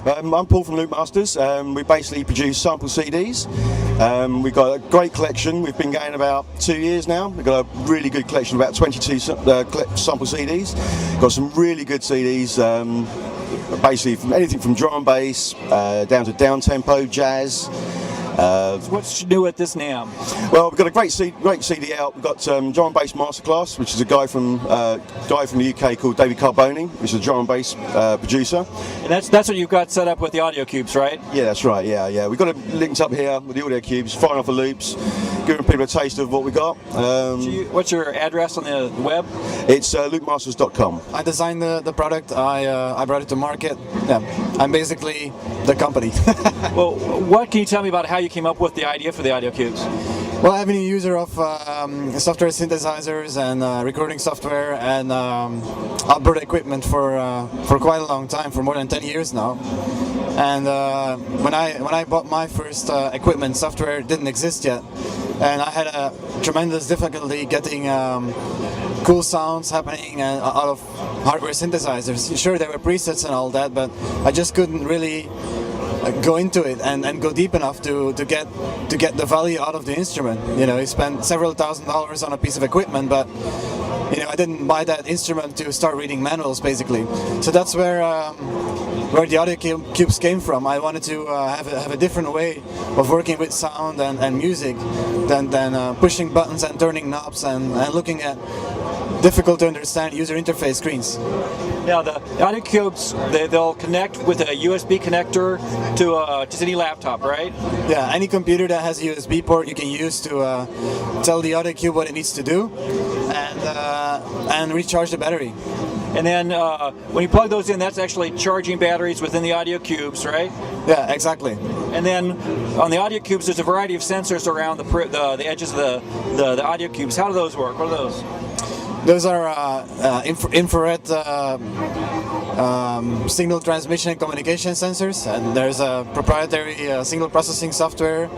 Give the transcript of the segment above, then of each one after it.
I'm Paul from Loopmasters. We basically produce sample CDs. We've got a great collection. We've been going about 2 years now. We've got a really good collection, about 22 sample CDs. Got some really good CDs, basically from anything from drum and bass down to down-tempo, jazz. What's new at this now? Well, we've got a great CD out. We've got drum and bass Masterclass, which is a guy from the UK called David Carbone, which is a drum and bass producer. And that's what you've got set up with the AudioCubes, right? Yeah, that's right. Yeah. We've got it linked up here with the AudioCubes, firing off the loops, giving people a taste of what we got. What's your address on the web? It's loopmasters.com. I designed the product. I brought it to market. Yeah, I'm basically the company. Well, what can you tell me about how you came up with the idea for the AudioCubes? Well, I've been a user of software synthesizers and recording software and outboard equipment for quite a long time, for more than 10 years now. And when I bought my first equipment, software didn't exist yet, and I had a tremendous difficulty getting cool sounds happening out of hardware synthesizers. Sure, there were presets and all that, but I just couldn't really go into it and go deep enough to get the value out of the instrument. You know, you spent several $1,000s on a piece of equipment, but you know, I didn't buy that instrument to start reading manuals, basically. So that's where the AudioCubes came from. I wanted to have a different way of working with sound and music than pushing buttons and turning knobs and looking at difficult to understand user interface screens. Now the AudioCubes, they'll connect with a USB connector to just any laptop, right? Yeah, any computer that has a USB port you can use to tell the AudioCube what it needs to do and recharge the battery. And then when you plug those in, that's actually charging batteries within the AudioCubes, right? Yeah, exactly. And then on the AudioCubes, there's a variety of sensors around the edges of the AudioCubes. How do those work? What are those? Those are infrared signal transmission and communication sensors, and there's a proprietary signal processing software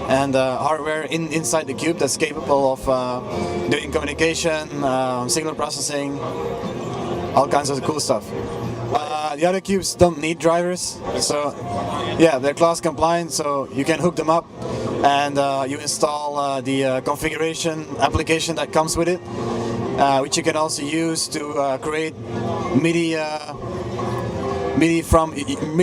and hardware inside the cube that's capable of doing communication, signal processing, all kinds of cool stuff. The AudioCubes don't need drivers, so yeah, they're class compliant, so you can hook them up and you install the configuration application that comes with it. Which you can also use to create MIDI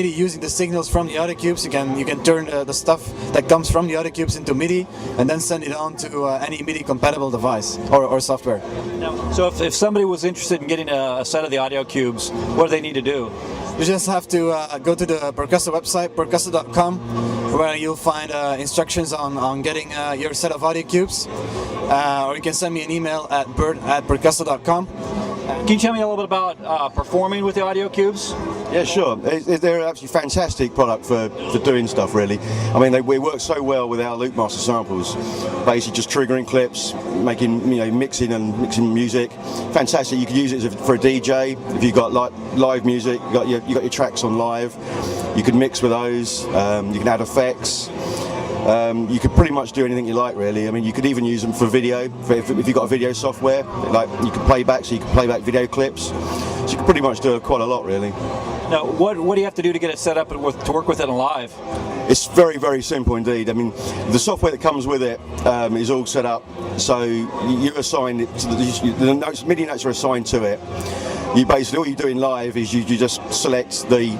using the signals from the AudioCubes. You can turn the stuff that comes from the AudioCubes into MIDI and then send it on to any MIDI compatible device or software. Now, so if somebody was interested in getting a set of the AudioCubes, what do they need to do? You just have to go to the Percussa website, percussa.com, where you'll find instructions on getting your set of AudioCubes, or you can send me an email at bert@percussa.com. Can you tell me a little bit about performing with the AudioCubes? Yeah, sure. They're an absolutely fantastic product for doing stuff, really. I mean, they work so well with our Loopmaster samples. Basically, just triggering clips, making, mixing music. Fantastic. You can use it for a DJ if you've got like live music. You got your tracks on live. You can mix with those. You can add effects. You could pretty much do anything you like, really. I mean, you could even use them for video. If you've got a video software, like you can play back, so you can play back video clips. So you can pretty much do quite a lot, really. Now, what do you have to do to get it set up and to work with it live? It's very, very simple indeed. I mean, the software that comes with it is all set up, so you assign it to the notes, MIDI notes are assigned to it. You basically, all you do in live is you just select the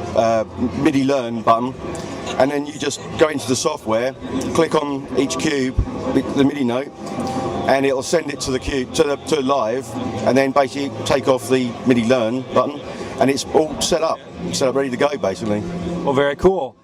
MIDI learn button, and then you just go into the software, click on each cube, the MIDI note, and it'll send it to the cube, to live, and then basically take off the MIDI learn button, and it's all set up ready to go, basically. Well, very cool.